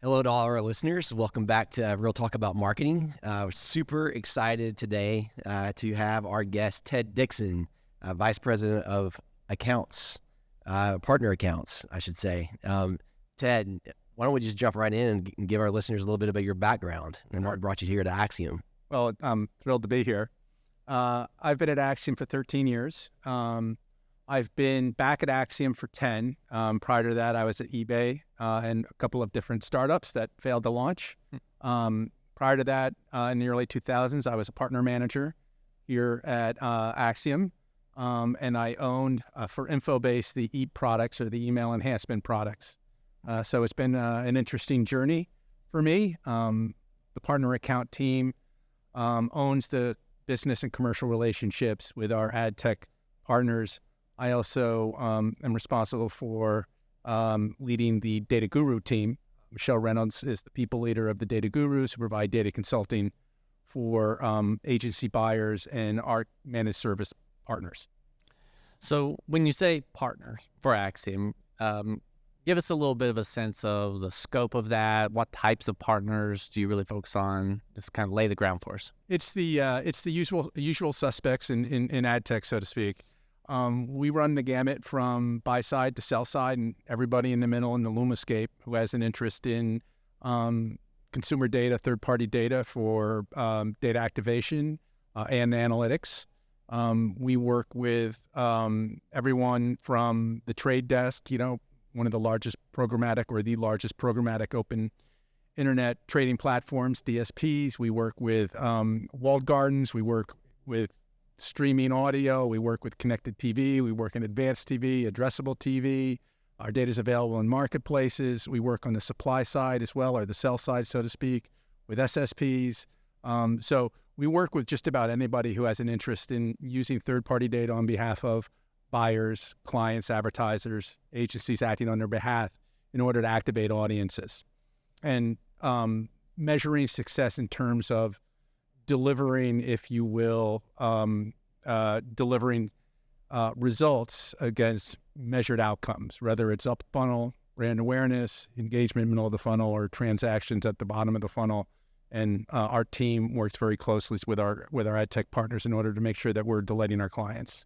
Hello to all our listeners. Welcome back to Real Talk About Marketing. We're super excited today to have our guest, Ted Dixon, Vice President of Accounts, Partner Accounts, I should say. Ted, why don't we just jump right in and give our listeners a little bit about your background and what brought you here to Acxiom? Well, I'm thrilled to be here. I've been at Acxiom for 13 years. I've been back at Acxiom for 10. Prior to that, I was at eBay and a couple of different startups that failed to launch. Prior to that, in the early 2000s, I was a partner manager here at Acxiom, and I owned, for InfoBase, the EAP products or the email enhancement products. So it's been an interesting journey for me. The partner account team owns the business and commercial relationships with our adtech partners. I also am responsible for leading the Data Guru team. Michelle Reynolds is the people leader of the Data Gurus who provide data consulting for agency buyers and our managed service partners. So when you say partners for Acxiom, give us a little bit of a sense of the scope of that. What types of partners do you really focus on? Just kind of lay the ground for us. It's the usual suspects in ad tech, so to speak. We run the gamut from buy side to sell side, and everybody in the middle in the Lumascape who has an interest in consumer data, third party data for data activation and analytics. We work with everyone from the trade desk, one of the largest programmatic or the largest programmatic open internet trading platforms, DSPs. We work with walled gardens. We work with streaming audio. We work with connected TV. We work in advanced TV, addressable TV. Our data is available in marketplaces. We work on the supply side as well, or the sell side, so to speak, with SSPs. So we work with just about anybody who has an interest in using third-party data on behalf of buyers, clients, advertisers, agencies acting on their behalf in order to activate audiences. And measuring success in terms of delivering, if you will, delivering results against measured outcomes, whether it's up funnel, brand awareness, engagement middle of the funnel, or transactions at the bottom of the funnel. And our team works very closely with our ad tech partners in order to make sure that we're delighting our clients.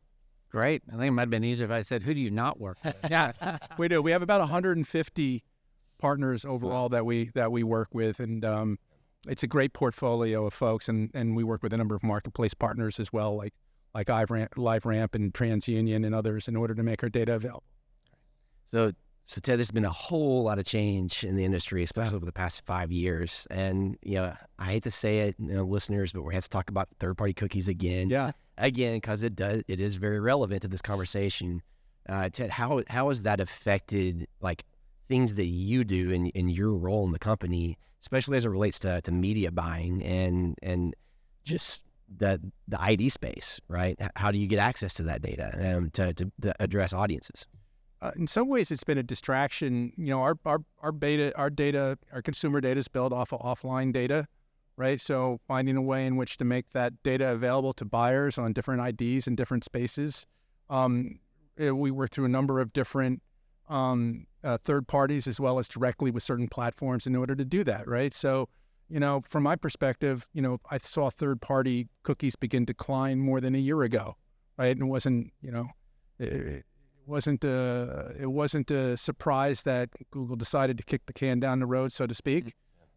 Great. I think it might have been easier if I said, who do you not work with? Yeah, we do. We have about 150 partners overall that we work with, and it's a great portfolio of folks. And we work with a number of marketplace partners as well, like LiveRamp and TransUnion and others, in order to make our data available. So Ted, there's been a whole lot of change in the industry, especially over the past 5 years. And, I hate to say it, listeners, but we have to talk about third-party cookies again. Yeah. Again, because it is very relevant to this conversation. Ted, how has that affected things that you do in your role in the company, especially as it relates to media buying and just the ID space, right? How do you get access to that data to address audiences? In some ways, it's been a distraction. Our consumer data is built off of offline data, right? So finding a way in which to make that data available to buyers on different IDs in different spaces. We work through a number of different third parties as well as directly with certain platforms in order to do that, right? So, from my perspective, I saw third-party cookies begin to decline more than a year ago, right? And it wasn't, it wasn't a surprise that Google decided to kick the can down the road, so to speak.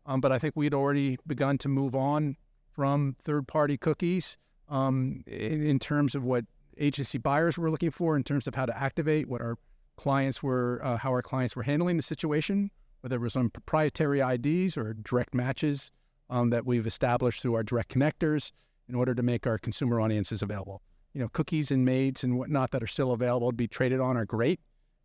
But I think we'd already begun to move on from third-party cookies in terms of what agency buyers were looking for, in terms of how to activate, what our clients were, how our clients were handling the situation, whether it was on proprietary IDs or direct matches that we've established through our direct connectors in order to make our consumer audiences available. Cookies and maids and whatnot that are still available to be traded on are great.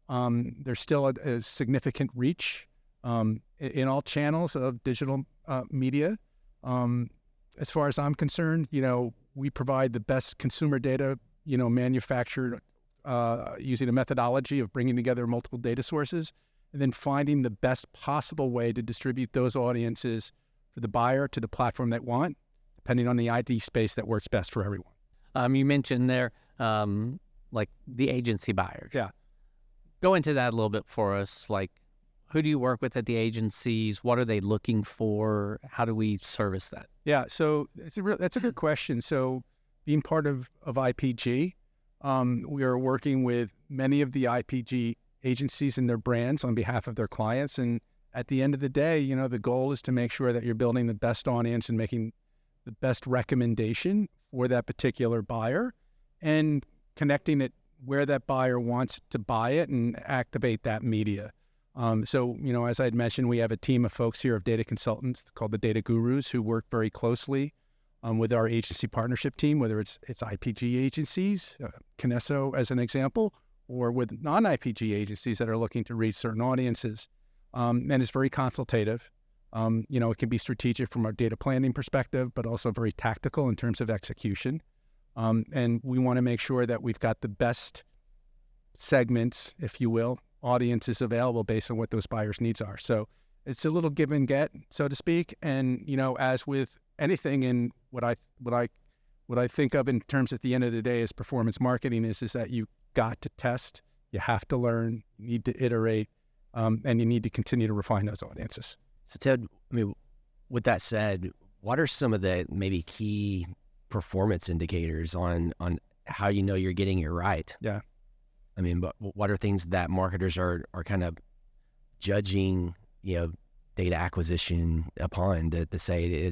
There's still a significant reach in all channels of digital media. As far as I'm concerned, we provide the best consumer data, manufactured using a methodology of bringing together multiple data sources and then finding the best possible way to distribute those audiences for the buyer to the platform they want, depending on the ID space that works best for everyone. You mentioned there, like the agency buyers. Yeah. Go into that a little bit for us. Like, Who do you work with at the agencies? What are they looking for? How do we service that? Yeah, so that's a good question. So being part of IPG, we are working with many of the IPG agencies and their brands on behalf of their clients. And at the end of the day, the goal is to make sure that you're building the best audience and making the best recommendation for that particular buyer and connecting it where that buyer wants to buy it and activate that media. So, as I had mentioned, we have a team of folks here of data consultants called the Data Gurus who work very closely with our agency partnership team, whether it's IPG agencies, Kinesso as an example, or with non-IPG agencies that are looking to reach certain audiences. And it's very consultative. It can be strategic from a data planning perspective, but also very tactical in terms of execution. And we want to make sure that we've got the best segments, if you will, audiences available based on what those buyers' needs are. So it's a little give and get, so to speak. And, as with anything in what I think of in terms at the end of the day as performance marketing is that you got to test, you have to learn, you need to iterate, and you need to continue to refine those audiences. So Ted, with that said, what are some of the maybe key performance indicators on how you're getting it right? Yeah. But what are things that marketers are kind of judging, data acquisition upon to say,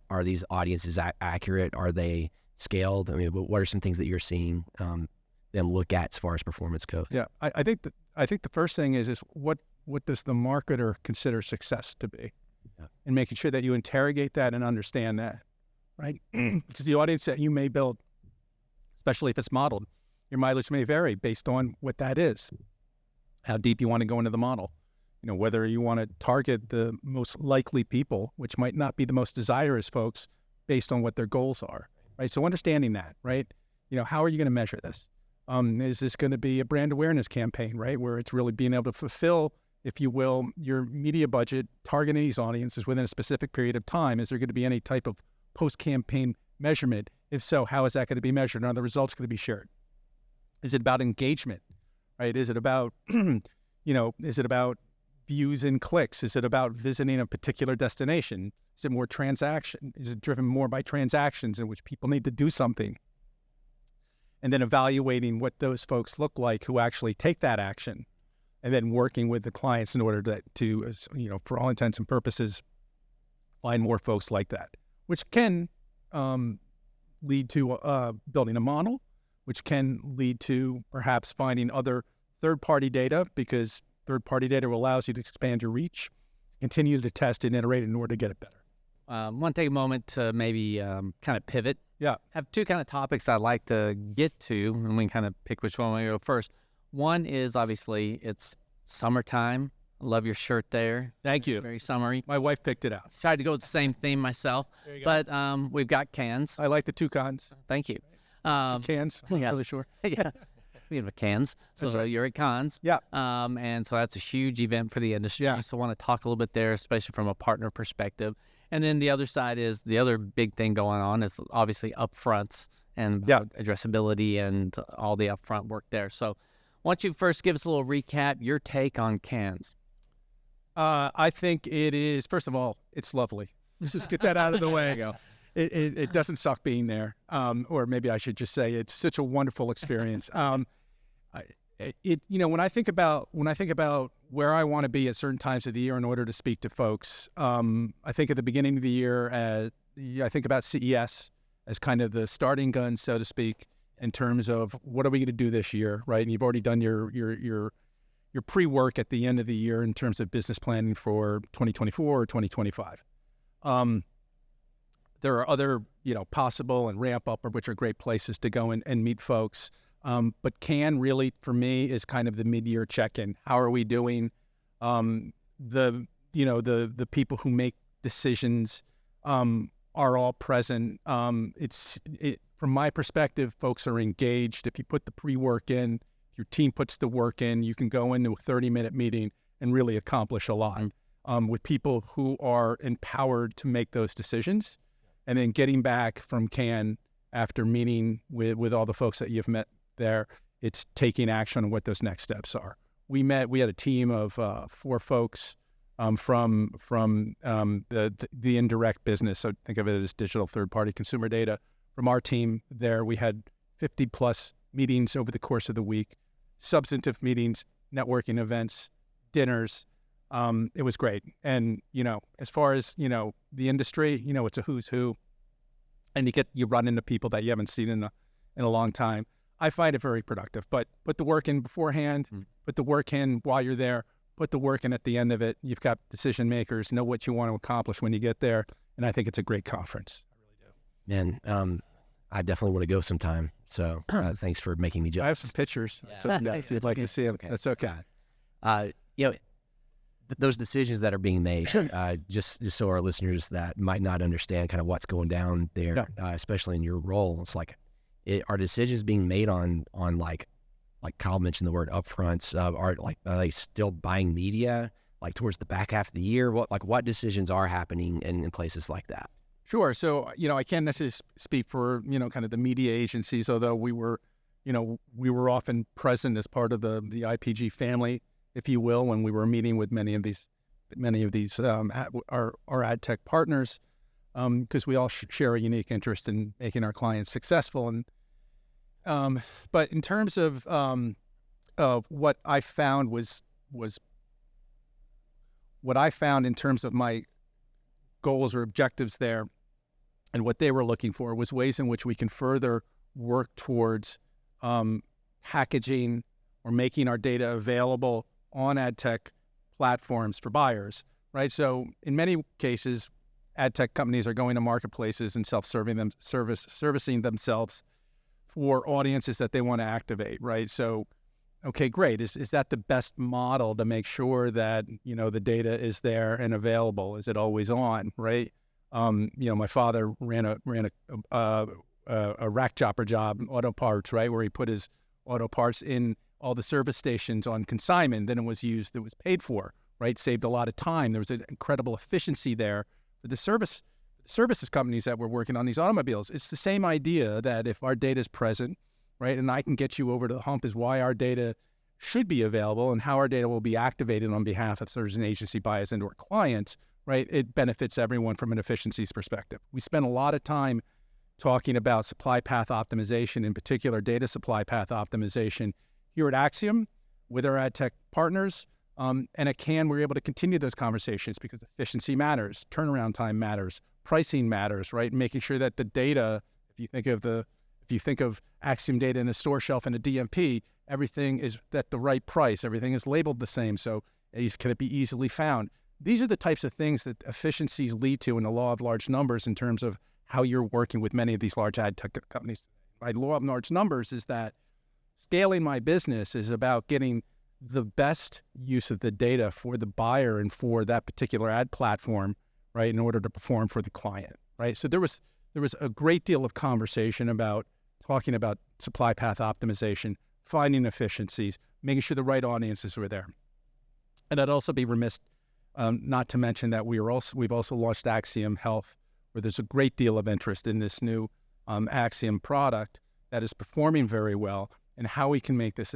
are these audiences accurate? Are they scaled? What are some things that you're seeing them look at as far as performance goes? Yeah, I think the first thing is what does the marketer consider success to be? Yeah. And making sure that you interrogate that and understand that, right? Because the audience that you may build, especially if it's modeled, your mileage may vary based on what that is, how deep you want to go into the model, whether you want to target the most likely people, which might not be the most desirous folks based on what their goals are, right? So understanding that, right? How are you going to measure this? Is this going to be a brand awareness campaign, right? Where it's really being able to fulfill, if you will, your media budget, targeting these audiences within a specific period of time? Is there going to be any type of post-campaign measurement? If so, how is that going to be measured? Are the results going to be shared? Is it about engagement, right? Is it about, is it about views and clicks? Is it about visiting a particular destination? Is it more transaction? Is it driven more by transactions in which people need to do something? And then evaluating what those folks look like who actually take that action, and then working with the clients in order to for all intents and purposes, find more folks like that, which can lead to building a model, which can lead to perhaps finding other third-party data, because third-party data allows you to expand your reach, continue to test and iterate in order to get it better. I want to take a moment to maybe kind of pivot. Yeah. Have two kind of topics I'd like to get to, and we can kind of pick which one we go first. One is obviously it's summertime. I love your shirt there. Thank you. Very summery. My wife picked it out. Tried to go with the same theme myself. There you go. But we've got cans. I like the toucans. Thank you. Cans. I'm yeah. really sure. Yeah. We have cans. So right. you're at cons. Yeah. And so that's a huge event for the industry. Yeah. So I want to talk a little bit there, especially from a partner perspective. And then the other side is the other big thing going on is obviously upfronts and addressability and all the upfront work there. So why don't you first give us a little recap, your take on cans? I think it is, first of all, it's lovely. Let's just get that out of the way. There you go. It doesn't suck being there. Or maybe I should just say it's such a wonderful experience. When I think about where I want to be at certain times of the year in order to speak to folks, I think at the beginning of the year, I think about CES as kind of the starting gun, so to speak, in terms of what are we going to do this year, right? And you've already done your pre-work at the end of the year in terms of business planning for 2024 or 2025. There are other, possible and ramp up, which are great places to go and meet folks. But Cannes really, for me, is kind of the mid-year check-in. How are we doing? The people who make decisions are all present. From my perspective, folks are engaged. If you put the pre-work in, if your team puts the work in, you can go into a 30-minute meeting and really accomplish a lot with people who are empowered to make those decisions. And then getting back from Cannes after meeting with all the folks that you've met there, it's taking action on what those next steps are. we had a team of 4 folks from the indirect business. So think of it as digital third-party consumer data. From our team there, we had 50 plus meetings over the course of the week, substantive meetings, networking events, dinners. It was great. And, as far as, the industry, it's a who's who, and you run into people that you haven't seen in a long time. I find it very productive, but put the work in beforehand, put the work in while you're there, put the work in at the end of it. You've got decision makers, know what you want to accomplish when you get there. And I think it's a great conference. I really do. Man, I definitely want to go sometime. So thanks for making me jealous. I have some pictures. Yeah. If you'd like to see them, that's okay. Those decisions that are being made, just so our listeners that might not understand kind of what's going down there, especially in your role, it's like, are decisions being made on like Kyle mentioned the word upfronts? Are they still buying media like towards the back half of the year? What decisions are happening in places like that? Sure. So, I can't necessarily speak for, kind of the media agencies, although we were often present as part of the IPG family, if you will, when we were meeting with many of these our ad tech partners, because we all share a unique interest in making our clients successful. And but in terms of what I found was what I found in terms of my goals or objectives there, and what they were looking for was ways in which we can further work towards packaging or making our data available on ad tech platforms for buyers, right? So in many cases, ad tech companies are going to marketplaces and servicing themselves for audiences that they want to activate, right? So, okay, great. Is that the best model to make sure that, the data is there and available? Is it always on, right? My father ran a rack chopper job, auto parts, right, where he put his auto parts in all the service stations on consignment. Then it was paid for, right? Saved a lot of time. There was an incredible efficiency there for the services companies that were working on these automobiles. It's the same idea that if our data is present, right, and I can get you over to the hump is why our data should be available and how our data will be activated on behalf of certain agency buyers and or clients, right? It benefits everyone from an efficiencies perspective. We spend a lot of time talking about supply path optimization, in particular data supply path optimization here at Acxiom with our ad tech partners. And at Cannes, we're able to continue those conversations because efficiency matters, turnaround time matters, pricing matters, right? Making sure that the data, if you think of Acxiom data in a store shelf and a DMP, everything is at the right price. Everything is labeled the same. So can it be easily found? These are the types of things that efficiencies lead to in the law of large numbers in terms of how you're working with many of these large ad tech companies. My law of large numbers is that scaling my business is about getting the best use of the data for the buyer and for that particular ad platform, right, in order to perform for the client, right? So there was a great deal of conversation about talking about supply path optimization, finding efficiencies, making sure the right audiences were there. And I'd also be remiss not to mention that we've also launched Acxiom Health, where there's a great deal of interest in this new Acxiom product that is performing very well, and how we can make this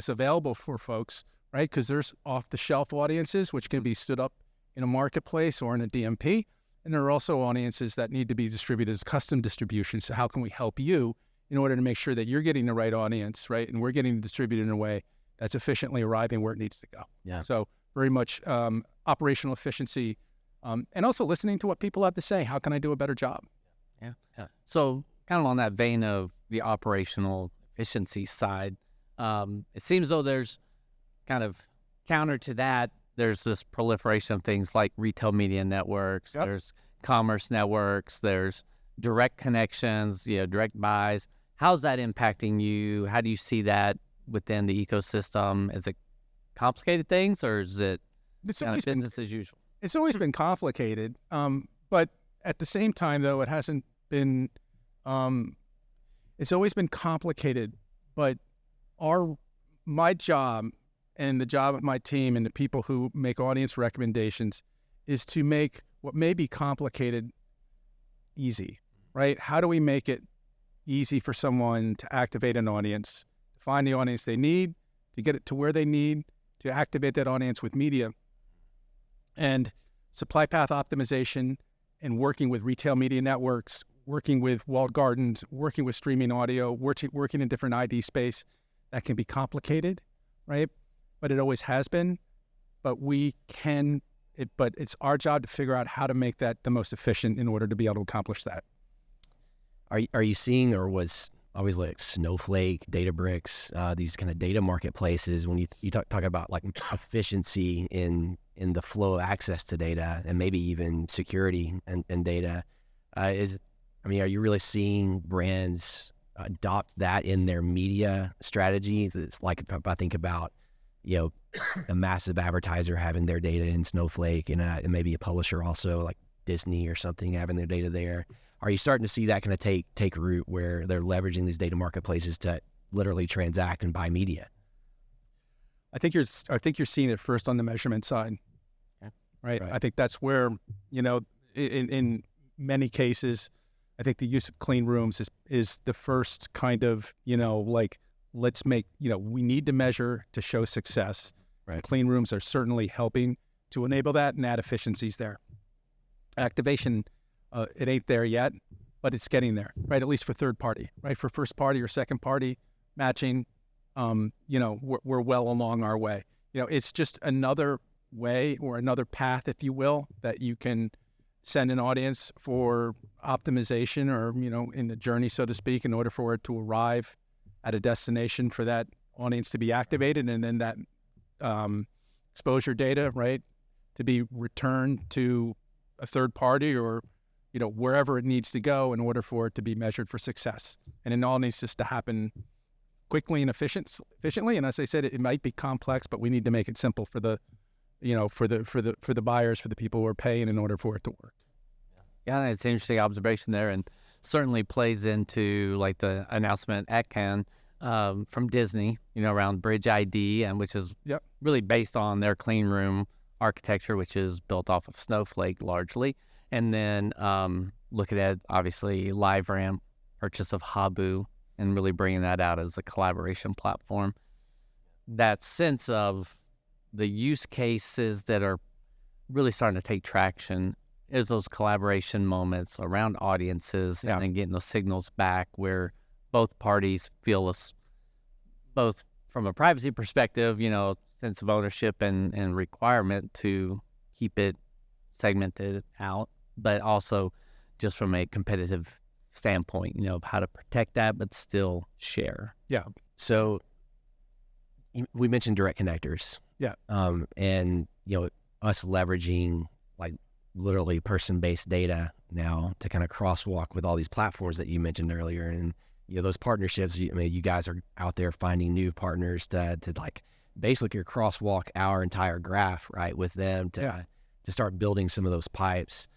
available for folks, right? Because there's off-the-shelf audiences which can be stood up in a marketplace or in a DMP, and there are also audiences that need to be distributed as custom distribution. So how can we help you in order to make sure that you're getting the right audience, right? And we're getting distributed in a way that's efficiently arriving where it needs to go. Yeah. So very much operational efficiency, and also listening to what people have to say. How can I do a better job? Yeah. So kind of on that vein of the operational efficiency side, it seems though there's kind of counter to that, there's this proliferation of things like retail media networks, Yep. There's commerce networks, there's direct connections, direct buys. How's that impacting you? How do you see that within the ecosystem? Is it complicated things, or is it kind of business as usual? It's always been complicated, but at the same time, though, it hasn't been. It's always been complicated, but my job and the job of my team and the people who make audience recommendations is to make what may be complicated easy, right? How do we make it easy for someone to activate an audience, to find the audience they need, to get it to where they need to activate that audience with media. And supply path optimization and working with retail media networks, working with walled gardens, working with streaming audio, working in different ID space, that can be complicated, right? But it always has been. But but it's our job to figure out how to make that the most efficient in order to be able to accomplish that. Are you seeing, or was always like Snowflake, Databricks, these kind of data marketplaces, when you talk about like efficiency in the flow of access to data and maybe even security and data, are you really seeing brands adopt that in their media strategy? It's like, if I think about, a massive advertiser having their data in Snowflake and maybe a publisher also like Disney or something having their data there. Are you starting to see that kind of take root where they're leveraging these data marketplaces to literally transact and buy media? I think you're seeing it first on the measurement side, right? I think that's where, in many cases, I think the use of clean rooms is the first kind of, let's make, we need to measure to show success. Right. Clean rooms are certainly helping to enable that and add efficiencies there. Activation, it ain't there yet, but it's getting there, right? At least for third party, right? For first party or second party matching, we're well along our way. It's just another way or another path, if you will, that you can send an audience for optimization or, in the journey, so to speak, in order for it to arrive at a destination for that audience to be activated, and then that exposure data, right, to be returned to a third party or, wherever it needs to go in order for it to be measured for success. And it all needs just to happen quickly and efficiently. And as I said, it might be complex, but we need to make it simple for the, for the buyers, for the people who are paying in order for it to work. Yeah, it's an interesting observation there, and certainly plays into like the announcement at Cannes from Disney, around Bridge ID, and which is really based on their clean room architecture, which is built off of Snowflake largely. And then looking at, obviously, LiveRamp, purchase of Habu, and really bringing that out as a collaboration platform. That sense of the use cases that are really starting to take traction is those collaboration moments around audiences and then getting those signals back where both parties feel both from a privacy perspective, sense of ownership and requirement to keep it segmented out, but also just from a competitive standpoint, of how to protect that but still share. Yeah. So we mentioned direct connectors. Yeah. And us leveraging like literally person-based data now to kind of crosswalk with all these platforms that you mentioned earlier, and those partnerships. You guys are out there finding new partners to like basically crosswalk our entire graph, right, with them to start building some of those pipes.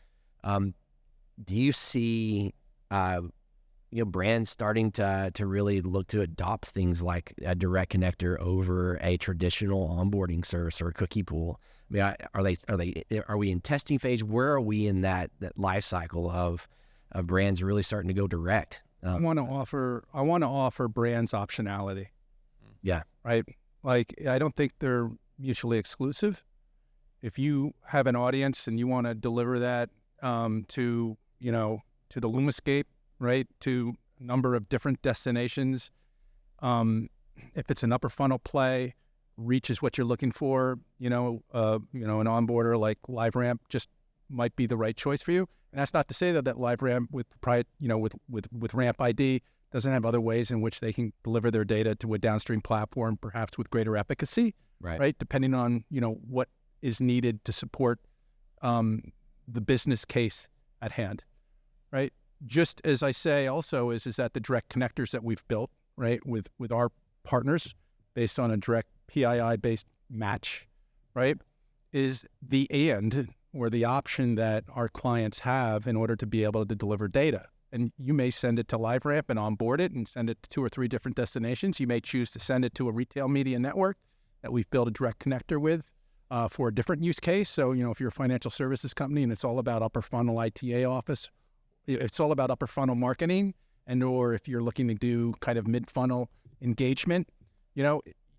Do you see brands starting to really look to adopt things like a direct connector over a traditional onboarding service or a cookie pool? Are we in testing phase? Where are we in that life cycle of brands really starting to go direct? I want to offer brands optionality. Yeah. Right. Like, I don't think they're mutually exclusive. If you have an audience and you want to deliver that to the Lumascape, right, to a number of different destinations, if it's an upper funnel play, reach is what you're looking for, an onboarder like LiveRamp just might be the right choice for you. And that's not to say that LiveRamp with Ramp ID doesn't have other ways in which they can deliver their data to a downstream platform, perhaps with greater efficacy, right? Depending on, what is needed to support the business case at hand, right? Just as I say also is that the direct connectors that we've built, right, with our partners based on a direct PII-based match, right, is the or the option that our clients have in order to be able to deliver data. And you may send it to LiveRamp and onboard it and send it to 2 or 3 different destinations. You may choose to send it to a retail media network that we've built a direct connector with for a different use case. So, if you're a financial services company and it's all about upper funnel ITA office, it's all about upper funnel marketing, or if you're looking to do kind of mid-funnel engagement,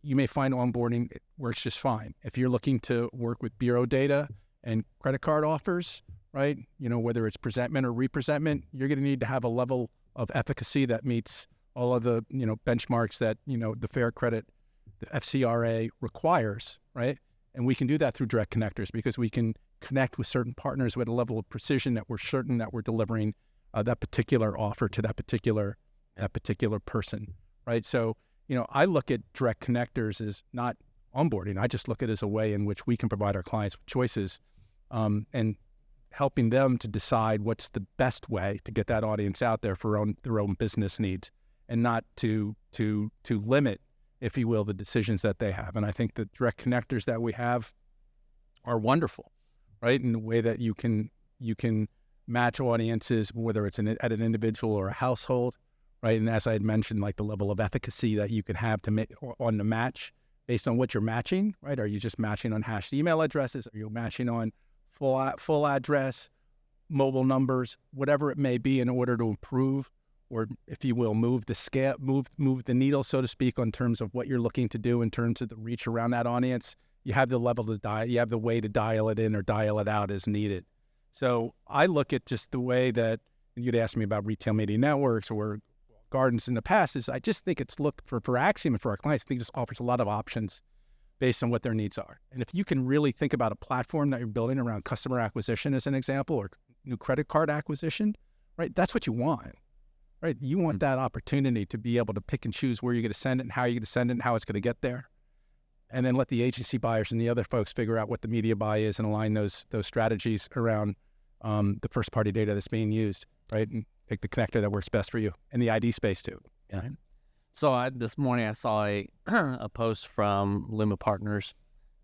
you may find onboarding works just fine. If you're looking to work with bureau data and credit card offers, right? Whether it's presentment or representment, you're going to need to have a level of efficacy that meets all of the, benchmarks that, the Fair Credit, the FCRA requires, right? And we can do that through direct connectors because we can connect with certain partners with a level of precision that we're certain that we're delivering that particular offer to that particular person, right? So, I look at direct connectors as not onboarding. I just look at it as a way in which we can provide our clients with choices and helping them to decide what's the best way to get that audience out there for their own business needs and not to limit, if you will, the decisions that they have. And I think the direct connectors that we have are wonderful, right? In the way that you can match audiences, whether it's at an individual or a household, right? And as I had mentioned, like the level of efficacy that you can have to make on the match based on what you're matching, right? Are you just matching on hashed email addresses? Are you matching on full address, mobile numbers, whatever it may be, in order to improve, or if you will, move the scale, move the needle, so to speak, on terms of what you're looking to do in terms of the reach around that audience? You have the level to you have the way to dial it in or dial it out as needed. So I look at just the way that you'd ask me about retail media networks or gardens in the past is I just think it's look for Acxiom and for our clients. I think this offers a lot of options based on what their needs are. And if you can really think about a platform that you're building around customer acquisition as an example, or new credit card acquisition, right? That's what you want, right? You want that opportunity to be able to pick and choose where you're going to send it and how you're going to send it and how it's going to get there. And then let the agency buyers and the other folks figure out what the media buy is and align those strategies around the first party data that's being used, right? And pick the connector that works best for you in the ID space too. Yeah. So this morning I saw a post from Luma Partners,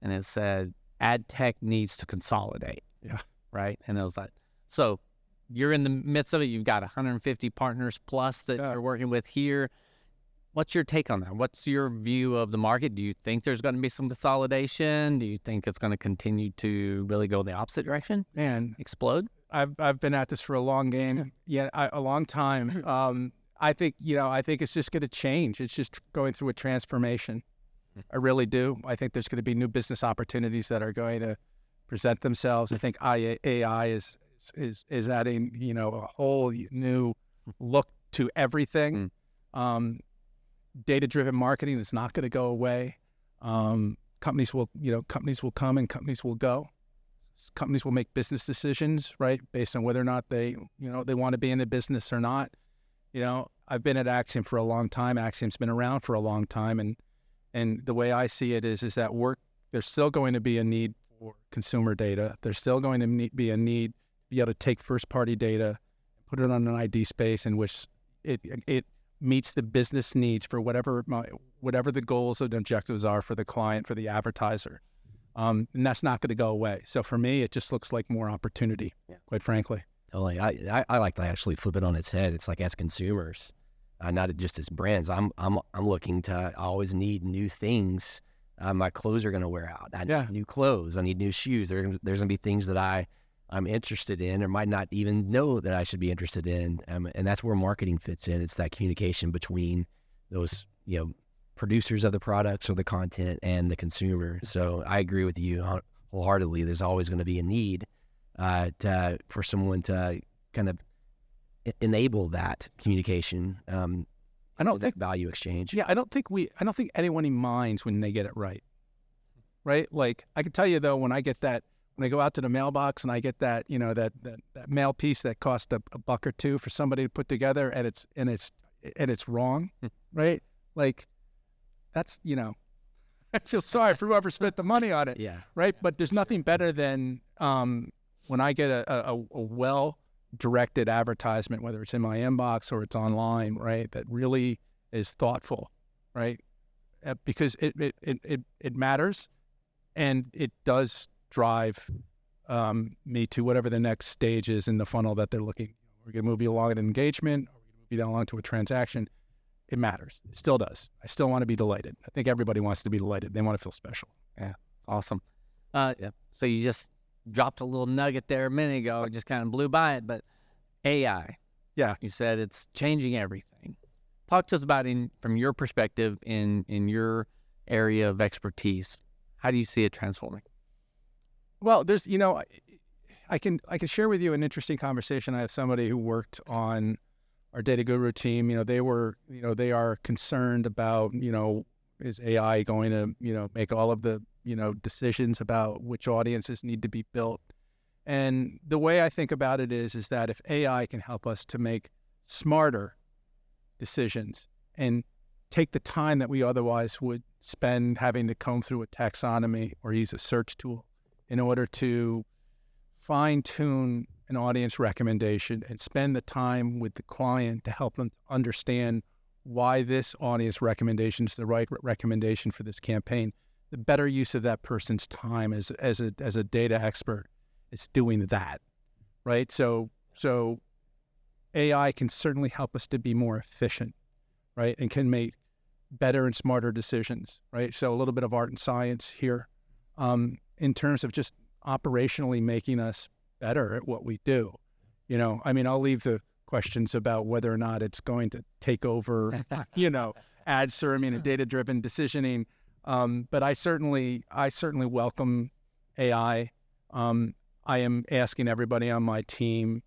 and it said adtech needs to consolidate. Yeah. Right. And it was like, so you're in the midst of it. You've got 150 partners plus that you're working with here. What's your take on that? What's your view of the market? Do you think there's going to be some consolidation? Do you think it's going to continue to really go the opposite direction? Man, explode? I've been at this for a long game, a long time. I think it's just going to change. It's just going through a transformation. I really do. I think there's going to be new business opportunities that are going to present themselves. I think AI is adding, a whole new look to everything. Data-driven marketing is not going to go away. Companies will come and companies will go. Companies will make business decisions, right, based on whether or not they want to be in the business or not. I've been at Acxiom for a long time. Acxiom's been around for a long time, and the way I see it is that there's still going to be a need for consumer data. There's still going to be a need to be able to take first-party data, put it on an ID space in which it meets the business needs for whatever the goals and objectives are for the client, for the advertiser. And that's not going to go away. So for me, it just looks like more opportunity, quite frankly. Totally. I like to actually flip it on its head. It's like as consumers, not just as brands, I'm looking to always need new things. My clothes are going to wear out. I need new clothes. I need new shoes. There's going to be things that I'm interested in or might not even know that I should be interested in. And that's where marketing fits in. It's that communication between those, producers of the products or the content and the consumer. So I agree with you wholeheartedly. There's always going to be a need for someone to kind of enable that communication. I don't think value exchange. Yeah, I don't think anyone minds when they get it right. Right? Like I can tell you though, when I go out to the mailbox and I get that, that mail piece that cost a buck or two for somebody to put together and it's wrong, right? Like that's, I feel sorry for whoever spent the money on it. Yeah. Right. But there's nothing better than when I get a well-directed advertisement, whether it's in my inbox or it's online, right, that really is thoughtful, right? Because it matters and it does drive me to whatever the next stage is in the funnel that they're looking. We're going to move you along an engagement, or we're going to move you along to a transaction. It matters. It still does. I still want to be delighted. I think everybody wants to be delighted. They want to feel special. Yeah, awesome. So you just dropped a little nugget there a minute ago. Just kind of blew by it, but AI. Yeah. You said it's changing everything. Talk to us about from your perspective in your area of expertise. How do you see it transforming? Well, there's, I can share with you an interesting conversation. I have somebody who worked on our Data Guru team. They are concerned about, is AI going to, make all of the, decisions about which audiences need to be built. And the way I think about it is that if AI can help us to make smarter decisions and take the time that we otherwise would spend having to comb through a taxonomy or use a search tool in order to fine-tune an audience recommendation and spend the time with the client to help them understand why this audience recommendation is the right recommendation for this campaign, the better use of that person's time as a data expert is doing that, right? So AI can certainly help us to be more efficient, right? And can make better and smarter decisions, right? So a little bit of art and science here in terms of just operationally making us better at what we do. I'll leave the questions about whether or not it's going to take over, ad serving and data-driven decisioning. But I certainly welcome AI. I am asking everybody on my team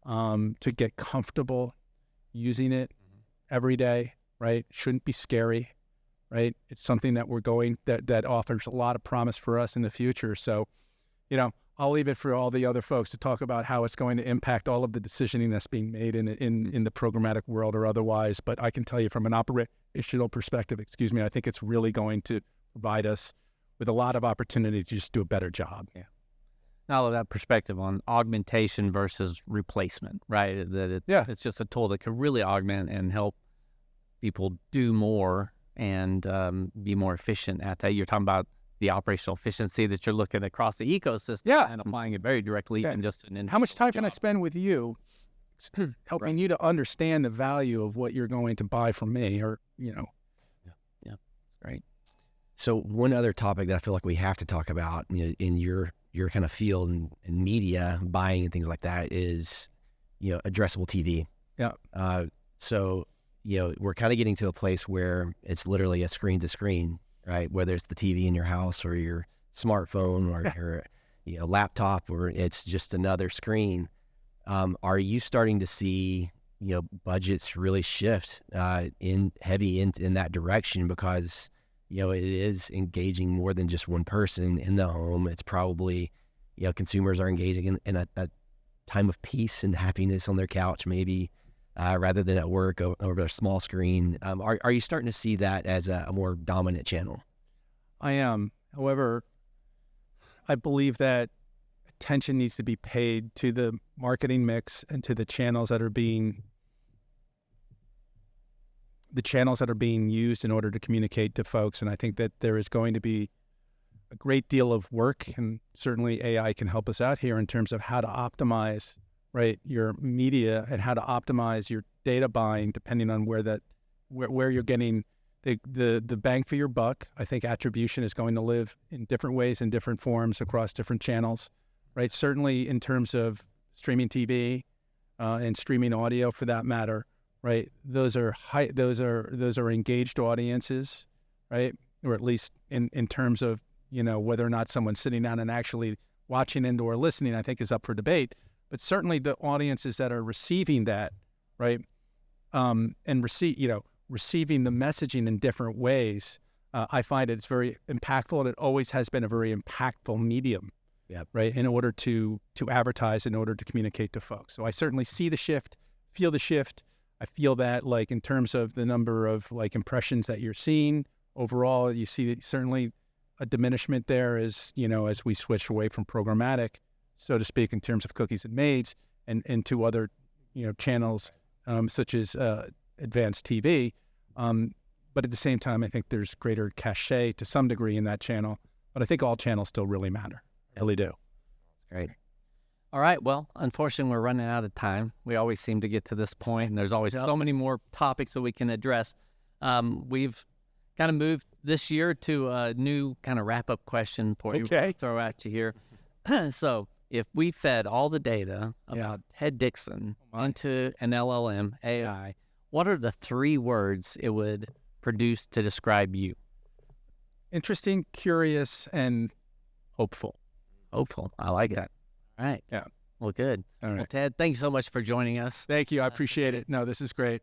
to get comfortable using it every day, right? Shouldn't be scary, right? It's something that that offers a lot of promise for us in the future. So, I'll leave it for all the other folks to talk about how it's going to impact all of the decisioning that's being made in the programmatic world or otherwise. But I can tell you from an operational perspective, I think it's really going to provide us with a lot of opportunity to just do a better job. Yeah. All of that perspective on augmentation versus replacement, right? It's just a tool that can really augment and help people do more and be more efficient at that. You're talking about the operational efficiency that you're looking across the ecosystem and applying it very directly in just an How much time can I spend with you helping you to understand the value of what you're going to buy from me or. Yeah, great. So one other topic that I feel like we have to talk about in your kind of field and media buying and things like that is, addressable TV. Yeah. So, we're kind of getting to a place where it's literally a screen to screen, right? Whether it's the TV in your house or your smartphone or your, laptop, or it's just another screen. Are you starting to see, budgets really shift in that direction because, it is engaging more than just one person in the home. It's probably, consumers are engaging in a time of peace and happiness on their couch, maybe, rather than at work over a small screen. Are you starting to see that as a more dominant channel? I am. However, I believe that attention needs to be paid to the marketing mix and to the channels that are being used in order to communicate to folks. And I think that there is going to be a great deal of work, and certainly AI can help us out here in terms of how to optimize, right, your media and how to optimize your data buying depending on where you're getting the bang for your buck. I think attribution is going to live in different ways, in different forms across different channels, right? Certainly in terms of streaming TV and streaming audio for that matter, right? Those are engaged audiences, right? Or at least in terms of, whether or not someone's sitting down and actually watching and/or listening, I think is up for debate. But certainly the audiences that are receiving that, right, and receiving the messaging in different ways, I find it's very impactful, and it always has been a very impactful medium, right, in order to advertise, in order to communicate to folks. So I certainly see the shift, feel the shift. I feel that, like, in terms of the number of, like, impressions that you're seeing overall, you see certainly a diminishment there as we switch away from programmatic, so to speak, in terms of cookies and maids and to other, channels such as advanced TV. But at the same time, I think there's greater cachet to some degree in that channel. But I think all channels still really matter. Really do. Great. All right. Well, unfortunately, we're running out of time. We always seem to get to this point, and there's always so many more topics that we can address. We've kind of moved this year to a new kind of wrap-up question for you. Okay. Throw at you here. So if we fed all the data about Ted Dixon into an LLM AI, what are the 3 words it would produce to describe you? Interesting, curious, and hopeful. Hopeful. I like that. All right. Yeah. Well, good. All right. Well, Ted, thank you so much for joining us. Thank you. I appreciate it. No, this is great.